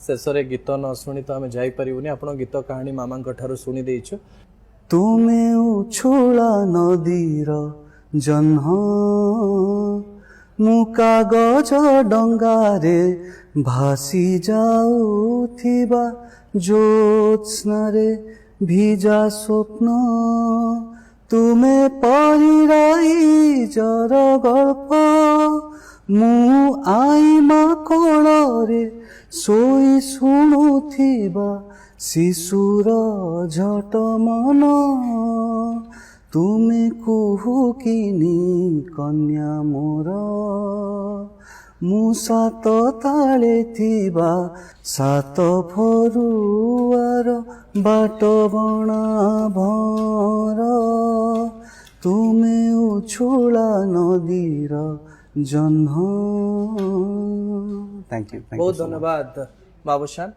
शेष रे गीत न शुणी तो आम जापरूनी आप गीत कहानी मामा ठार शुणी देचु तुमे उछुला नदीर जन्ह मु कागज डंगारे भासी जाउथिबा ज्योत्स्नारे भिजा स्वप्न तुमे परिराई जर गल्प मु आईमा कोଳରେ सोई शुणुथिबा शिशुर झट मन तुमे कुहुकिनी कन्या मोर मु सात ताले थिबा सात फरुआर बाट बणा भर तुमे उछुला नदीर जन्ह। थैंक यू बहुत धन्यवाद बाबूशान।